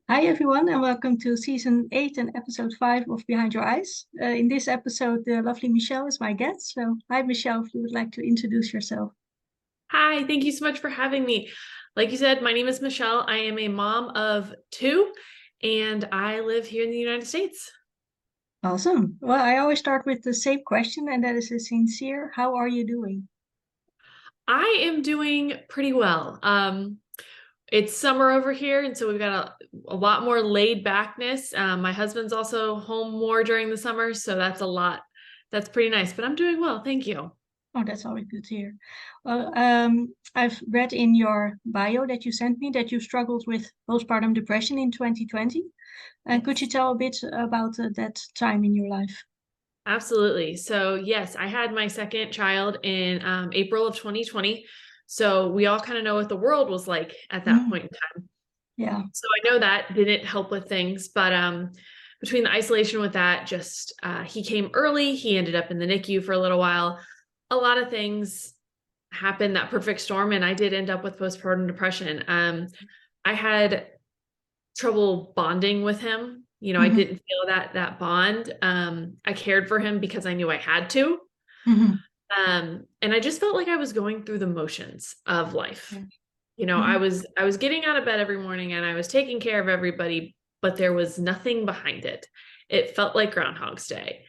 Hi, everyone, and welcome to season 8 and episode 5 of Behind Your Eyes. In this episode, the lovely Michelle is my guest. So, hi, Michelle, if you would like to introduce yourself. Hi, thank you so much for having me. Like you said, my name is Michelle. I am a mom of 2, and I live here in the United States. Awesome. Well, I always start with the same question, and that is a sincere, how are you doing? I am doing pretty well. It's summer over here, and so we've got a lot more laid backness. My husband's also home more during the summer, so that's a lot. That's pretty nice, but I'm doing well. Thank you. Oh, that's always good to hear. Well, I've read in your bio that you sent me that you struggled with postpartum depression in 2020. And could you Yes. tell a bit about that time in your life? Absolutely. So yes, I had my second child in April of 2020. So we all kind of know what the world was like at that Mm, point in time. yeah. So I know that didn't help with things, but between the isolation with that, just he came early. He ended up in the NICU for a little while. A lot of things happened, that perfect storm, and I did end up with postpartum depression. I had trouble bonding with him. I Hmm. didn't feel that bond. I cared for him because I knew I had to. Hmm. And I just felt like I was going through the motions of life. Yeah. I Hmm. was getting out of bed every morning and I was taking care of everybody, but there was nothing behind it. It felt like Groundhog's Day.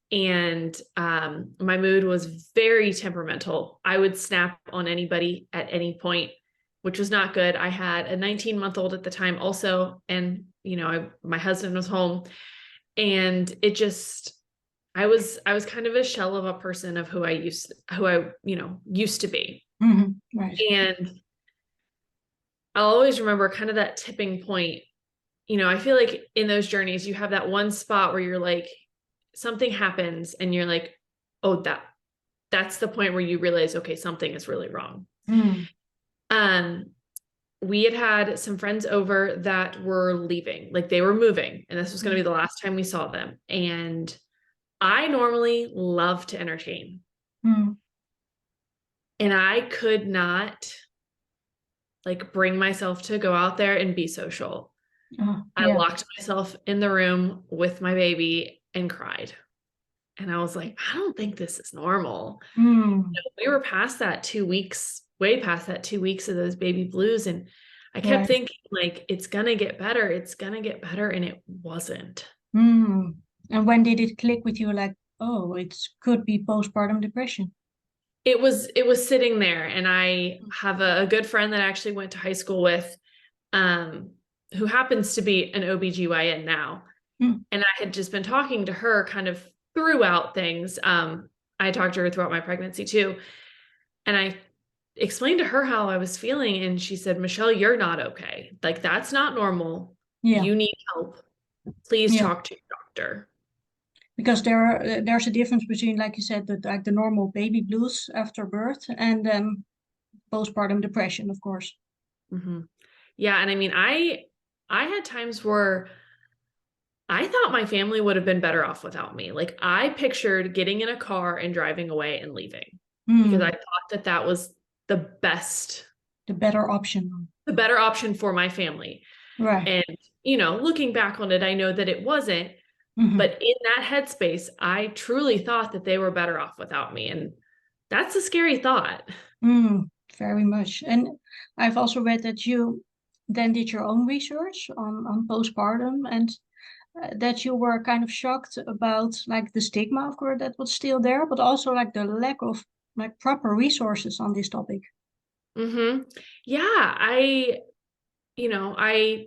And my mood was very temperamental. I would snap on anybody at any point, which was not good. I had a 19-month-old at the time also, and my husband was home, and it just I was kind of a shell of a person of who I used to be. Hmm. Right. And I'll always remember kind of that tipping point. I feel like in those journeys, you have that one spot where you're like, something happens and you're like, oh, that's the point where you realize, okay, something is really wrong. Mm. Um, we had some friends over that were leaving, like they were moving, and this was going to be the last time we saw them. And I normally love to entertain, Mm. and I could not like bring myself to go out there and be social. Oh, I yeah. locked myself in the room with my baby and cried. And I was like, I don't think this is normal. Mm. We were past that 2 weeks, way past that 2 weeks of those baby blues. And I kept Right. thinking, like, it's going to get better. It's going to get better. And it wasn't. Mm. And when did it click with you like, oh, it could be postpartum depression? It was sitting there. And I have a good friend that I actually went to high school with, um, who happens to be an OBGYN now. Mm. And I had just been talking to her kind of throughout things. I talked to her throughout my pregnancy too. And I explained to her how I was feeling. And she said, Michelle, you're not okay. Like, that's not normal. Yeah. You need help. Please Yeah. talk to your doctor. Because there's a difference between, like you said, the normal baby blues after birth and then postpartum depression, of course. Hmm. Yeah. And I mean, I had times where I thought my family would have been better off without me. Like, I pictured getting in a car and driving away and leaving because I Mm. thought that was the best, The better option. the better option for my family. Right. And, looking back on it, I know that it wasn't. Hmm. But in that headspace, I truly thought that they were better off without me. And that's a scary thought. Mm. Very much. And I've also read that you then did your own research on postpartum and that you were kind of shocked about like the stigma, of course, that was still there, but also like the lack of like proper resources on this topic. Hmm. Yeah, I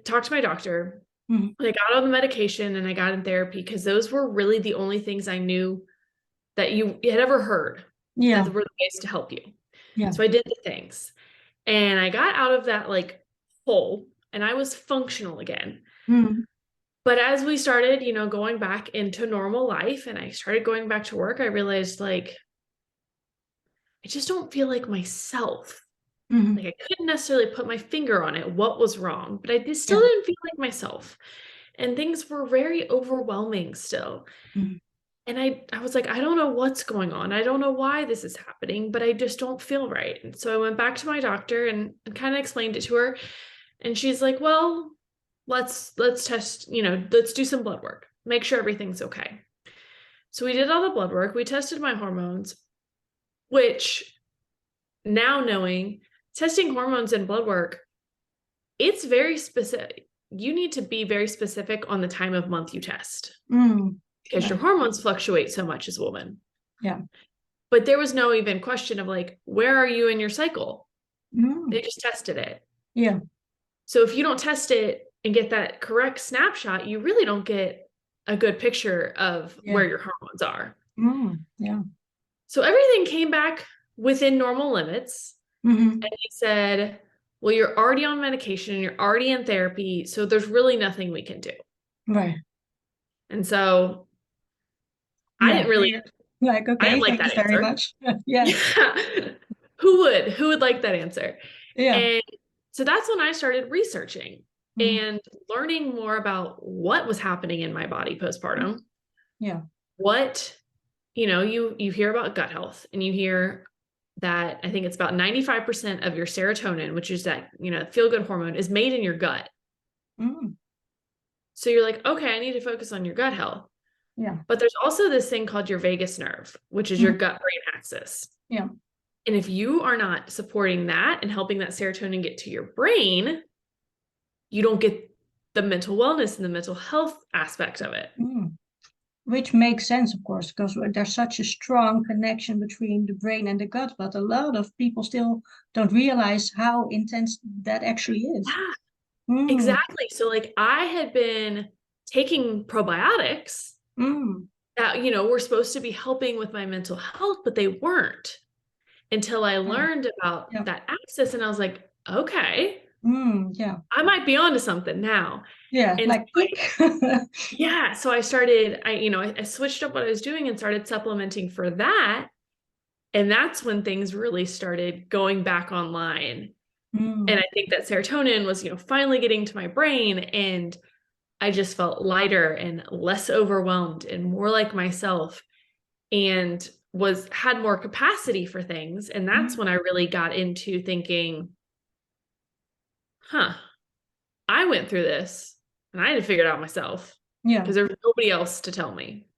talked to my doctor. Mhm. I got on the medication and I got in therapy because those were really the only things I knew that you had ever heard that Yeah, were the ways to help you. yeah. So I did the things and I got out of that like hole and I was functional again. Mhm. But as we started, going back into normal life and I started going back to work, I realized like, I just don't feel like myself. Mm-hmm. Like I couldn't necessarily put my finger on it, what was wrong, but I still Yeah. didn't feel like myself. And things were very overwhelming still. Mm-hmm. And I was like, I don't know what's going on. I don't know why this is happening, but I just don't feel right. And so I went back to my doctor and kind of explained it to her. And she's like, well, let's test, let's do some blood work, make sure everything's okay. So we did all the blood work. We tested my hormones, which now knowing testing hormones and blood work, it's very specific. You need to be very specific on the time of month you test because your Right. hormones fluctuate so much as a woman. Yeah. But there was no even question of like, where are you in your cycle? They just tested it. Yeah. So if you don't test it and get that correct snapshot, you really don't get a good picture of where your hormones are. Yeah. So everything came back within normal limits. And they said, well, you're already on medication, you're already in therapy, so there's really nothing we can do. Right. And so Yeah. I didn't really Like, I okay, didn't like thanks that very answer. much. Yeah. Yeah. Who would like that answer? Yeah. And so that's when I started researching and learning more about what was happening in my body postpartum. Yeah. What, you hear about gut health and you hear that I think it's about 95% of your serotonin, which is that, feel-good hormone, is made in your gut. So you're like, okay, I need to focus on your gut health. Yeah. But there's also this thing called your vagus nerve, which is your gut-brain axis. Yeah. And if you are not supporting that and helping that serotonin get to your brain, you don't get the mental wellness and the mental health aspect of it. Which makes sense, of course, because there's such a strong connection between the brain and the gut, but a lot of people still don't realize how intense that actually is. Yeah, exactly. So like I had been taking probiotics that, were supposed to be helping with my mental health, but they weren't until I learned about that axis. And I was like, okay, yeah. I might be onto something now. Yeah, And like yeah, so I started, I switched up what I was doing and started supplementing for that. And that's when things really started going back online. And I think that serotonin was, finally getting to my brain, and I just felt lighter and less overwhelmed and more like myself, and had more capacity for things. And that's when I really got into thinking, I went through this and I had to figure it out myself. Yeah. Because there was nobody else to tell me.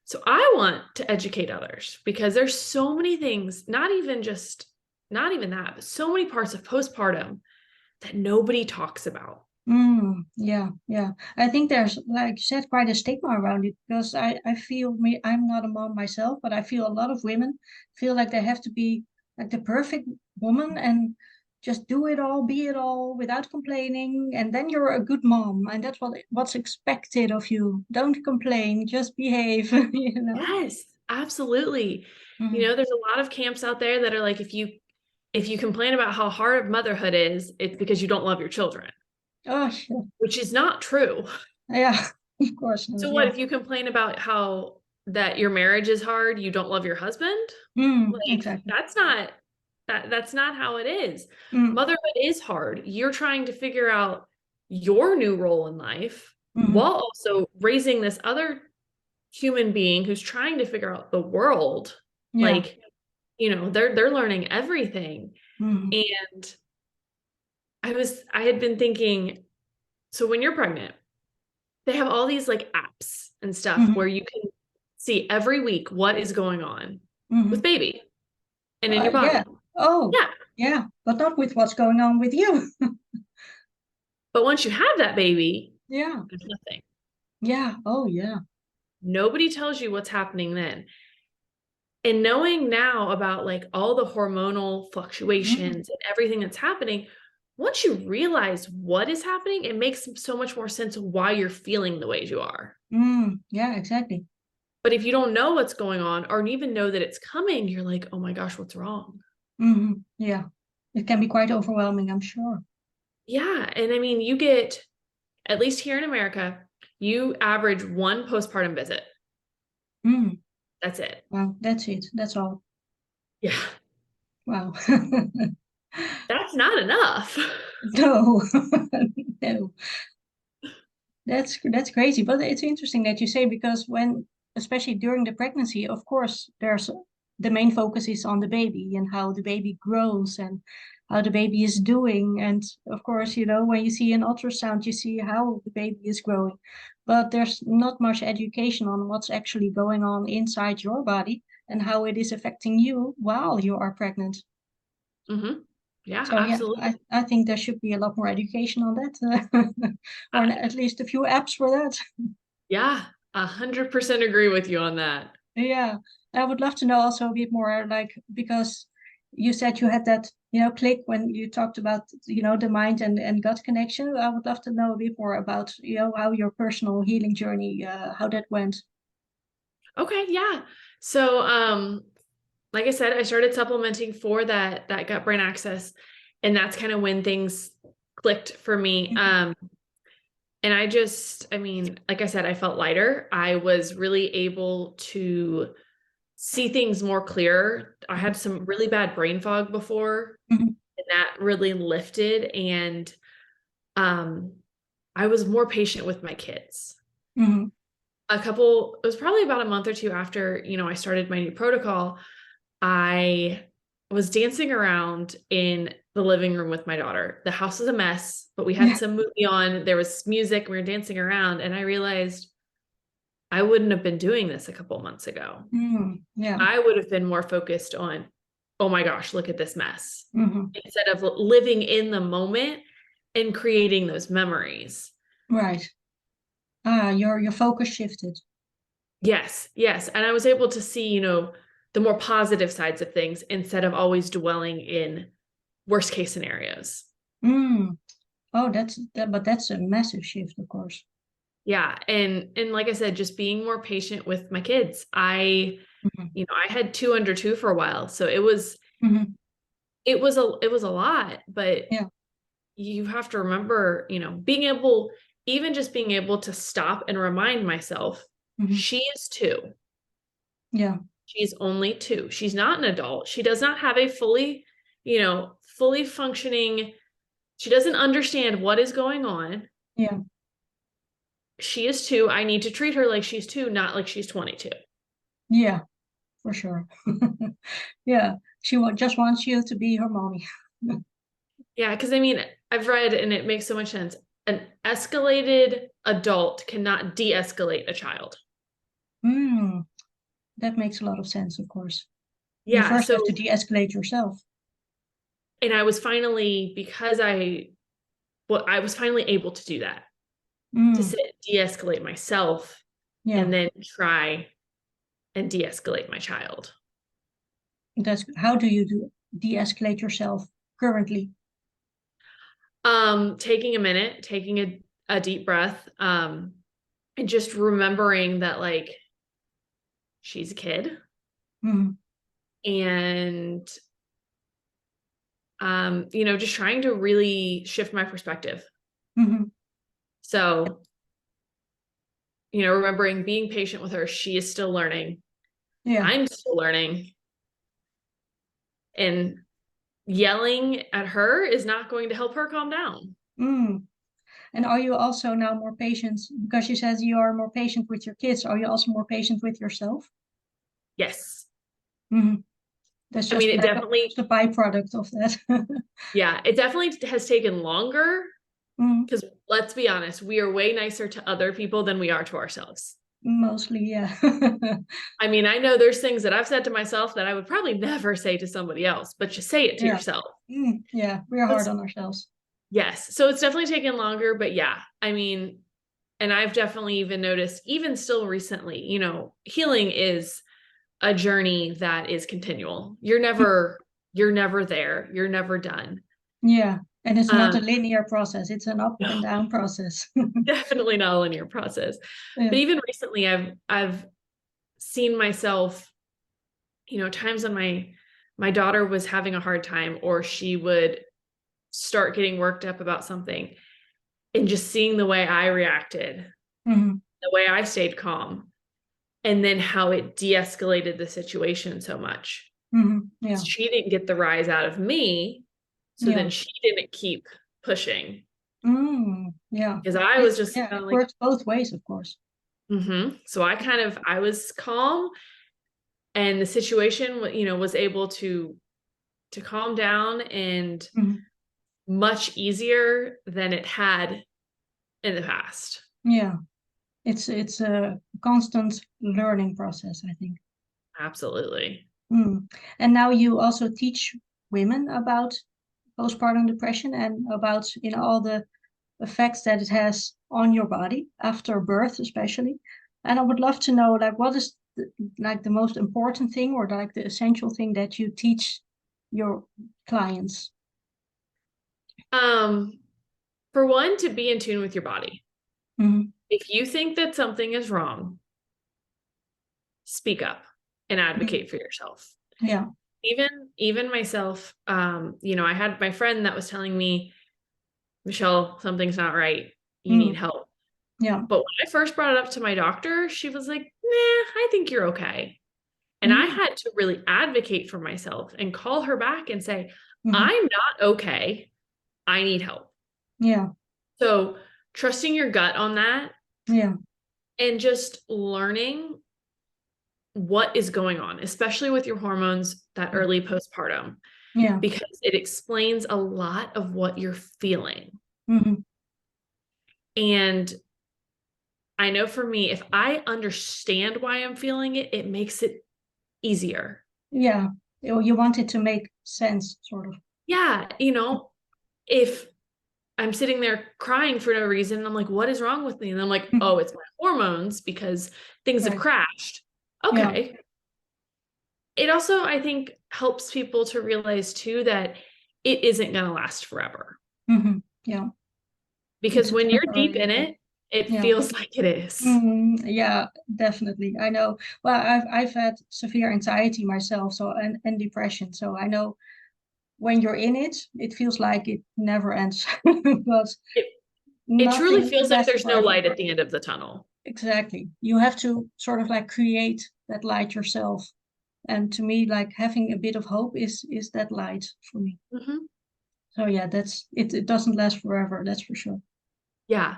So I want to educate others because there's so many things, not even that, but so many parts of postpartum that nobody talks about. Yeah, yeah. I think there's, like you said, quite a stigma around it because I feel I'm not a mom myself, but I feel a lot of women feel like they have to be like the perfect woman and just do it all, be it all without complaining, and then you're a good mom, and that's what's expected of you. Don't complain, just behave, Yes, absolutely. Mm. There's a lot of camps out there that are like, if you complain about how hard motherhood is, it's because you don't love your children. Oh, sure. Which is not true. Yeah, of course not. So what if you complain about how that your marriage is hard, you don't love your husband? Like Exactly. that's not how it is. Mm. Motherhood is hard. You're trying to figure out your new role in life while also raising this other human being who's trying to figure out the world. Yeah. Like, they're learning everything. And I had been thinking, so when you're pregnant, they have all these like apps and stuff where you can see every week what is going on with baby and in your body. Yeah. Oh, yeah. Yeah, but not with what's going on with you. But once you have that baby, Yeah. there's nothing. Yeah. Oh, yeah. Nobody tells you what's happening then. And knowing now about like all the hormonal fluctuations and everything that's happening, once you realize what is happening, it makes so much more sense why you're feeling the ways you are. Yeah, exactly. But if you don't know what's going on or even know that it's coming, you're like, oh my gosh, what's wrong? Yeah. It can be quite overwhelming, I'm sure. Yeah. And I mean, you get, at least here in America, you average one postpartum visit. That's it. Wow, that's it. That's all. Yeah. Wow. That's not enough. No, no. That's crazy, but it's interesting that you say, because when, especially during the pregnancy, of course, there's the main focus is on the baby and how the baby grows and how the baby is doing. And of course, when you see an ultrasound, you see how the baby is growing, but there's not much education on what's actually going on inside your body and how it is affecting you while you are pregnant. Hmm. Yeah, So yeah, absolutely. I think there should be a lot more education on that, or Uh, at least a few apps for that. yeah, 100% agree with you on that. Yeah, I would love to know also a bit more, like, because you said you had that, click when you talked about, the mind and gut connection. I would love to know a bit more about, how your personal healing journey, how that went. Okay, yeah. So, like I said, I started supplementing for that gut brain access, and that's kind of when things clicked for me. Mhm, And I mean, like I said, I felt lighter. I was really able to see things more clear. I had some really bad brain fog before, mhm, and that really lifted. And um, I was more patient with my kids. mhm. It was probably about a month or two after, I started my new protocol. I was dancing around in the living room with my daughter. The house was a mess, but we had Yeah. some movie on. There was music. We were dancing around, and I realized I wouldn't have been doing this a couple months ago. Yeah. I would have been more focused on, oh my gosh, look at this mess, Hmm. instead of living in the moment and creating those memories. Right. Your focus shifted. Yes, yes. And I was able to see, the more positive sides of things instead of always dwelling in worst case scenarios. Mm. Oh, but that's a massive shift, of course. Yeah. And like I said, just being more patient with my kids. Hmm. I had two under two for a while. So it was Hmm. it was a lot, but Yeah. you have to remember, even just being able to stop and remind myself, Hmm. she is two. Yeah. She's only two. She's not an adult. She does not have a fully functioning, she doesn't understand what is going on. Yeah. She is two. I need to treat her like she's two, not like she's 22. Yeah. For sure. Yeah, just wants you to be her mommy. Yeah, because I mean, I've read and it makes so much sense. An escalated adult cannot de-escalate a child. Mm, that makes a lot of sense, of course. You Yeah, first have to so de-escalate yourself. and I was finally because I was finally able to do that, to Mm, sit, de-escalate myself, yeah, and then try and de-escalate my child. how do you de-escalate yourself currently? Taking a minute, taking a deep breath, and just remembering that like she's a kid, Mm, and just trying to really shift my perspective. hmm. So, remembering being patient with her, she is still learning. Yeah. I'm still learning. And yelling at her is not going to help her calm down. Mm. And are you also now more patient, because you said you are more patient with your kids? Are you also more patient with yourself? Yes. Hmm. That's I mean, just like just a byproduct of that. it definitely has taken longer Mm, because let's be honest, we are way nicer to other people than we are to ourselves. mostly, yeah. I mean, I know there's things that I've said to myself that I would probably never say to somebody else, but just say it to Yeah. yourself. Yeah, we're hard It's, on ourselves. yes. So it's definitely taken longer, but yeah, I mean, and I've definitely even noticed, even still recently, healing is a journey that is continual. You're never there. You're never done. Yeah, and it's not a Um, linear process. It's an up and no, down process. definitely not a linear process. Yeah. But even recently I've seen myself, times when my daughter was having a hard time or she would start getting worked up about something, and just seeing the way I reacted, Hmm. the way I stayed calm, and then how it de-escalated the situation so much. Hmm. Yeah. She didn't get the rise out of me. So then she didn't keep pushing. Yeah. Because I was just Yeah, kind it of like, works both ways, of course. so I was calm, and the situation, was able to calm down, and Mhm. much easier than it had in the past. Yeah. It's a constant learning process, I think. Absolutely. And now you also teach women about postpartum depression and about, all the effects that it has on your body after birth, especially. And I would love to know, like, what is the most important thing or like the essential thing that you teach your clients? Um, for one, to be in tune with your body. Hmm. If you think that something is wrong, speak up and advocate for yourself. Yeah. Even myself, I had my friend that was telling me, Michelle, something's not right. You need Mm. help. Yeah. But when I first brought it up to my doctor, she was like, nah, I think you're okay. And I Mm. had to really advocate for myself and call her back and say, Hmm. I'm not okay. I need help. Yeah. So trusting your gut on that, Yeah. and just learning what is going on, especially with your hormones that early postpartum, Yeah. because it explains a lot of what you're feeling. Hmm. And I know for me, if I understand why I'm feeling it, it makes it easier. Yeah. You want it to make sense, sort of. Yeah, if I'm sitting there crying for no reason, and I'm like, what is wrong with me? And I'm like, Mhm. oh, it's my hormones because things have Right. crashed. Yeah. Okay. It also, I think, helps people to realize too that it isn't going to last forever. Hmm. Yeah. Because It's a when you're deep temporary in thing. it, it Yeah. feels like it is. Yeah, definitely. I know. Well, I've had severe anxiety myself, so and depression. So I know when you're in it, it feels like it never ends. But It, it truly nothing feels like lasts there's no forever. light at the end of the tunnel. Exactly. You have to sort of like create that light yourself. And to me, like having a bit of hope is that light for me. Mhm. So yeah, that's it. It doesn't last forever, that's for sure. Yeah.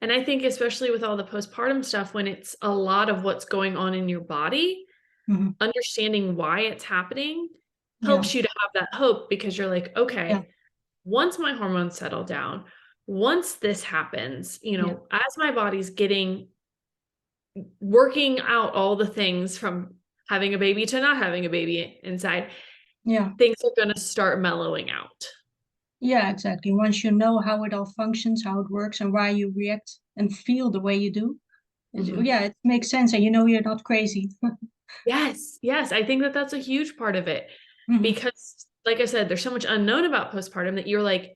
And I think, especially with all the postpartum stuff, when it's a lot of what's going on in your body, Hmm. understanding why it's happening Yeah. helps you to have that hope, because you're like, Yeah. okay, once my hormones settle down, once this happens, Yeah. as my body's working out all the things from having a baby to not having a baby inside, Yeah. things are going to start mellowing out. Yeah, exactly. Once you know how it all functions, how it works, and why you react and feel the way you do, Mhm. yeah, it makes sense, and you're not crazy. Yes, yes. I think that that's a huge part of it, Hmm. because, like I said, there's so much unknown about postpartum that you're like,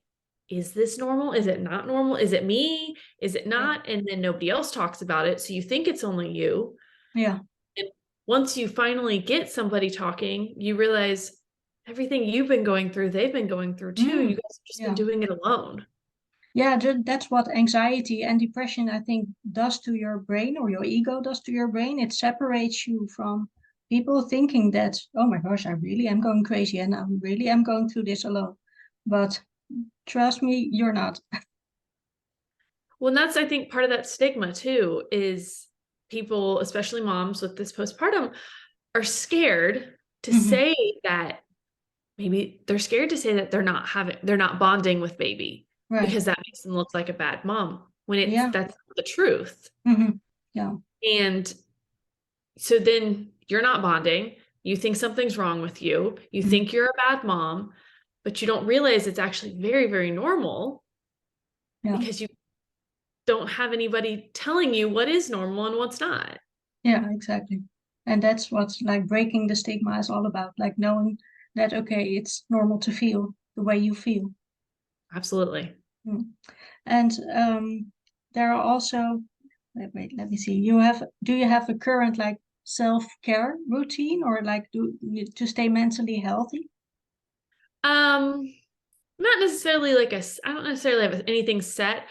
is this normal? Is it not normal? Is it me? Is it Yeah, not? And then nobody else talks about it. So you think it's only you. yeah, And once you finally get somebody talking, you realize everything you've been going through, they've been going through too. You mm, guys have just been yeah, doing it alone. yeah. That's what anxiety and depression, I think, does to your brain, or your ego does to your brain. It separates you from people thinking that, oh my gosh, I really am going crazy, and I really am going through this alone. But trust me, you're not. Well, and that's, I think, part of that stigma too, is people, especially moms with this postpartum, are scared to Hmm. say that, maybe they're scared to say that they're not bonding with baby, Right. because that makes them look like a bad mom, when Yeah. that's the truth. Hmm. Yeah. And so then you're not bonding. You think something's wrong with you. You Mhm. think you're a bad mom, but you don't realize it's actually very, very normal, Yeah. because you don't have anybody telling you what is normal and what's not. Yeah, exactly. And that's what like breaking the stigma is all about, like knowing that, okay, it's normal to feel the way you feel. Absolutely. Mm. And there are also, let me see. Do you have a current like self-care routine, or like to stay mentally healthy? Um, not necessarily I don't necessarily have anything set.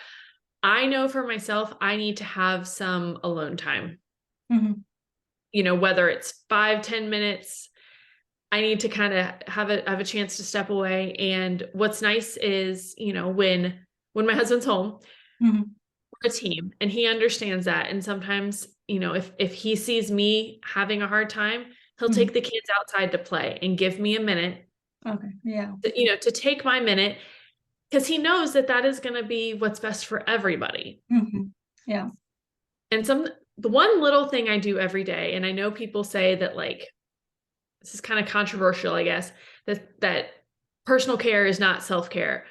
I know for myself, I need to have some alone time, Hmm. whether it's 5, 10 minutes. I need to kind of have a chance to step away. And what's nice is, when my husband's home, Mhm. we're a team and he understands that. And sometimes, if he sees me having a hard time, he'll take Mhm. the kids outside to play and give me a minute, Okay. Yeah. to take my minute, because he knows that that is going to be what's best for everybody. Mhm. Yeah. And the one little thing I do every day, and I know people say that, like, this is kind of controversial, I guess, that personal care is not self-care.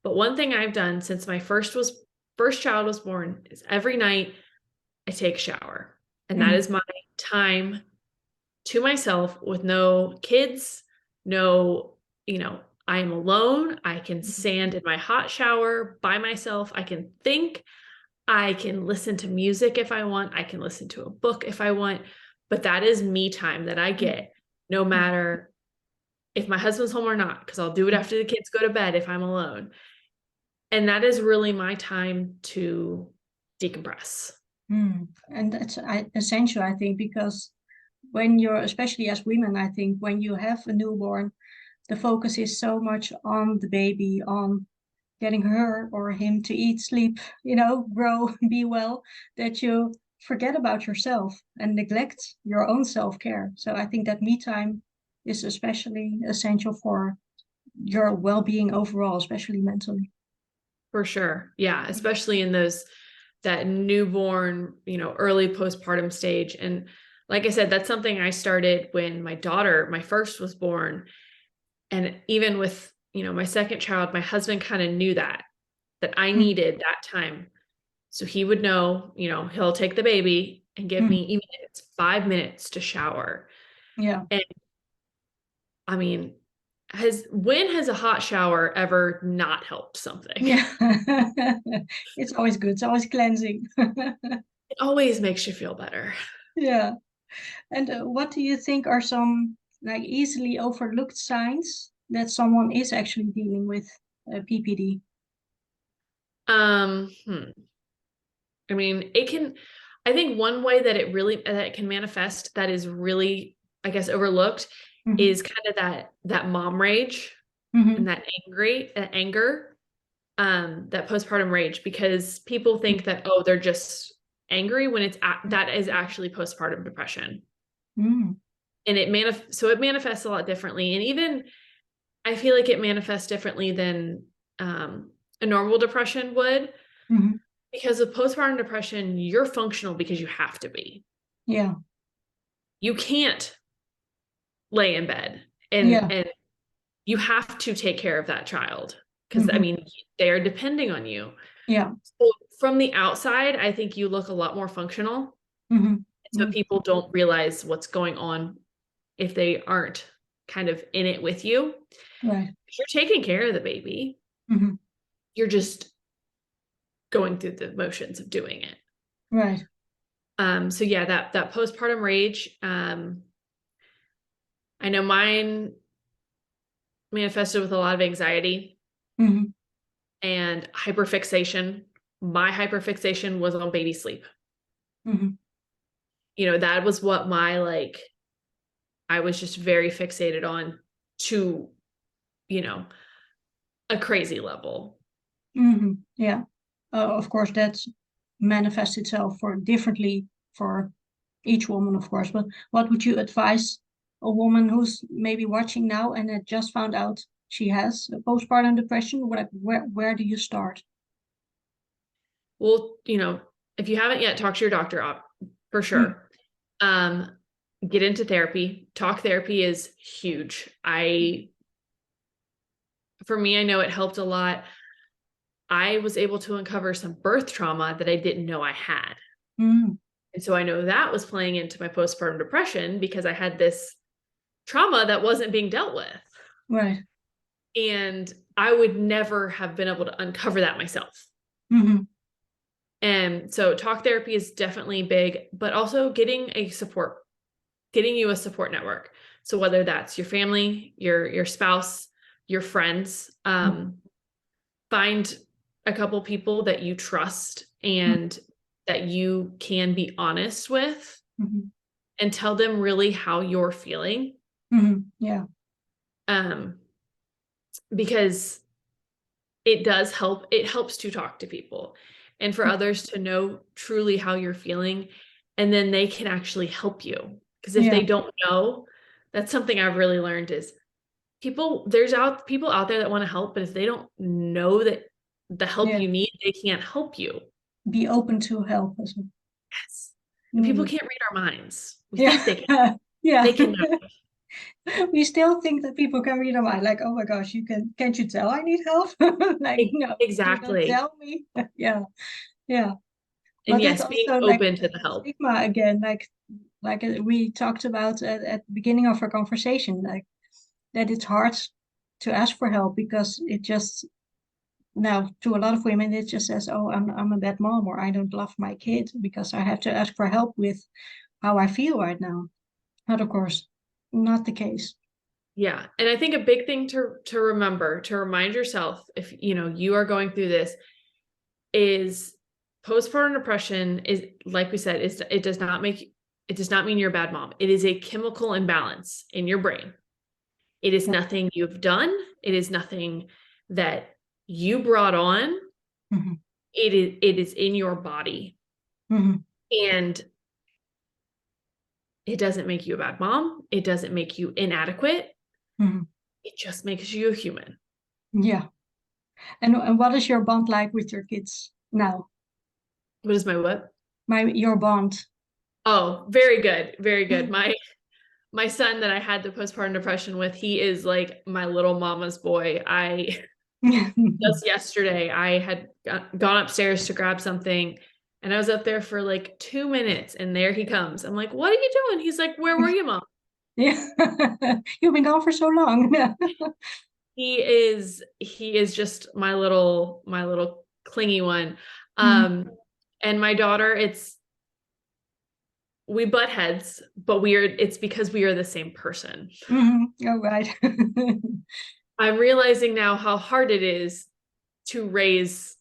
But one thing I've done since my first child was born is every night I take a shower. And that Mhm. is my time to myself with no kids, no, I am alone. I can Mhm. stand in my hot shower by myself. I can think. I can listen to music if I want. I can listen to a book if I want. But that is me time that I Mhm. get, no matter if my husband's home or not, because I'll do it Mhm. after the kids go to bed if I'm alone. And that is really my time to decompress. And that's essential, I think, because when you're, especially as women, I think when you have a newborn, the focus is so much on the baby, on getting her or him to eat, sleep, grow, be well, that you forget about yourself and neglect your own self-care. So I think that me time is especially essential for your well-being overall, especially mentally. For sure. Yeah. Especially in that newborn, early postpartum stage. And like I said, that's something I started when my first was born. And even with, my second child, my husband kind of knew that I Mm, needed that time. So he would know, he'll take the baby and give me, mm, even if it's 5 minutes to shower. yeah. And I mean, when has a hot shower ever not helped something? Yeah. It's always good. It's always cleansing. It always makes you feel better. Yeah. And what do you think are some like easily overlooked signs that someone is actually dealing with PPD? Um, hmm. I mean, I think one way that it can manifest that is really, I guess, overlooked Hmm. is kind of that mom rage and Hmm. that anger, that postpartum rage, because people think that, oh, they're just angry when that is actually postpartum depression. Mm. And it manifests a lot differently. And even I feel like it manifests differently than a normal depression would. Hmm. Because with postpartum depression, you're functional because you have to be. Yeah. You can't lay in bed and Yeah. you have to take care of that child because I Hmm. mean they are depending on you. Yeah. So from the outside, I think you look a lot more functional. Hmm. So Mm. people don't realize what's going on if they aren't kind of in it with you. Right. If you're taking care of the baby, Hmm. you're just going through the motions of doing it. Right. So yeah, that postpartum rage, I know mine manifested with a lot of anxiety Hmm. and hyperfixation. My hyperfixation was on baby sleep. Hmm. That was what I was just very fixated on to, you know, a crazy level. Hmm. Yeah. Of course, that's manifests itself for differently for each woman, of course. But what would you advise a woman who's maybe watching now and had just found out she has a postpartum depression? Where do you start? Well, if you haven't yet, talk to your doctor up for Mm, sure. Um, get into therapy. Talk therapy is huge. For me, I know it helped a lot. I was able to uncover some birth trauma that I didn't know I had. mm, And so I know that was playing into my postpartum depression because I had this trauma that wasn't being dealt with. right. And I would never have been able to uncover that myself. Hmm. And so talk therapy is definitely big, but also getting you a support network. So whether that's your family, your spouse, your friends, find a couple people that you trust and that you can be honest with Hmm. and tell them really how you're feeling. Yeah. Because it does help. It helps to talk to people and for others to know truly how you're feeling, and then they can actually help you. Because if Yeah. they don't know, that's something I've really learned is people out there that want to help, but if they don't know that the help Yeah. you need, they can't help you. Be open to help as well. Yes. And people Mm. can't read our minds. We think they can. Yeah. Yeah. They can. We still think that people can read our mind. Like, oh my gosh, can't you tell I need help? Like, no, you don't Exactly. tell me. Yeah. Yeah. And But it's yes, being also like open to the the help. stigma again, like we talked about at the beginning of our conversation, like that it's hard to ask for help because it just now to a lot of women it just says, oh, I'm a bad mom, or I don't love my kid because I have to ask for help with how I feel right now. But of course, not the case. Yeah. And I think a big thing to remember, to remind yourself if you are going through this, is postpartum depression is, like we said, it does not mean you're a bad mom. It is a chemical imbalance in your brain. It is Yeah. nothing you've done. It is nothing that you brought on. Mhm. It is in your body. Mhm. And it doesn't make you a bad mom. It doesn't make you inadequate. Mhm. It just makes you a human. Yeah. And what is your bond like with your kids now? What is my what? Your bond. Oh, very good. Very good. My son that I had the postpartum depression with, he is like my little mama's boy. Just yesterday, I had gone upstairs to grab something and I was up there for like 2 minutes and there he comes. I'm like, what are you doing? He's like, where were you, mom? Yeah. You've been gone for so long. He is just my little clingy one. Mhm. And my daughter, we butt heads, but it's because we are the same person. Mhm. All right. I'm realizing now how hard it is to raise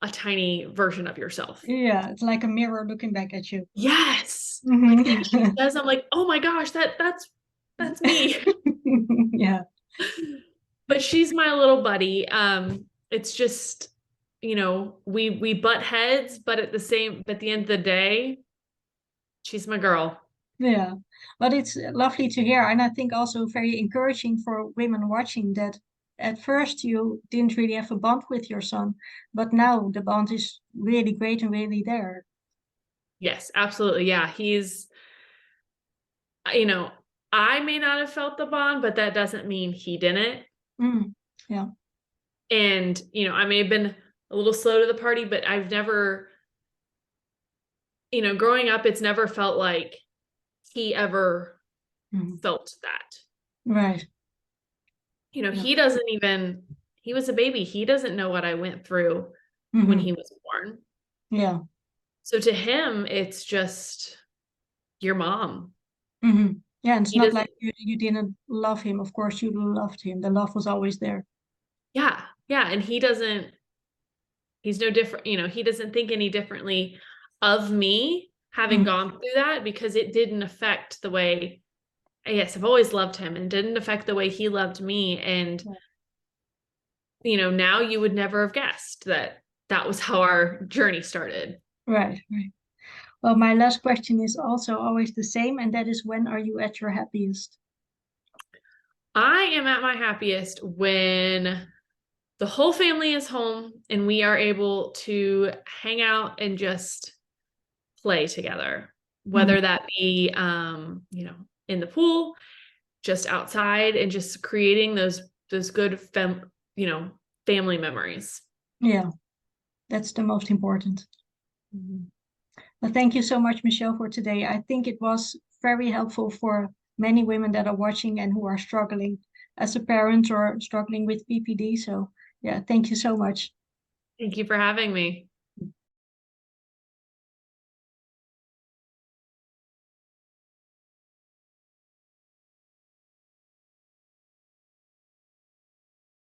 a tiny version of yourself. Yeah, it's like a mirror looking back at you. Yes. Like things she Mhm. says, I'm like, oh my gosh, that's me. Yeah. But she's my little buddy. It's just, we butt heads, but at the end of the day, she's my girl. Yeah. But it's lovely to hear. And I think also very encouraging for women watching that at first you didn't really have a bond with your son, but now the bond is really great and really there. Yes, absolutely. Yeah. You know, I may not have felt the bond, but that doesn't mean he didn't. Mm. Yeah. And, I may have been a little slow to the party, but I've never, growing up, it's never felt like he ever Mhm. felt that. Right. Yeah. He was a baby. He doesn't know what I went through when Hmm. he was born. Yeah. So to him, it's just your mom. Hmm. Yeah. And it's He not doesn't, like you didn't love him. Of course, you loved him. The love was always there. yeah, yeah. And he's no different, he doesn't think any differently of me having Mhm. gone through that because it didn't affect the way, yes, I've always loved him and didn't affect the way he loved me. And, Yeah. now you would never have guessed that that was how our journey started. Right. Right. Well, my last question is also always the same, and that is when are you at your happiest? I am at my happiest when the whole family is home and we are able to hang out and just play together, Mhm. whether that be, in the pool, just outside, and just creating those good family memories. Yeah, that's the most important. Mhm. Well, thank you so much, Michelle, for today. I think it was very helpful for many women that are watching and who are struggling as a parent or struggling with PPD. So, yeah, thank you so much. Thank you for having me.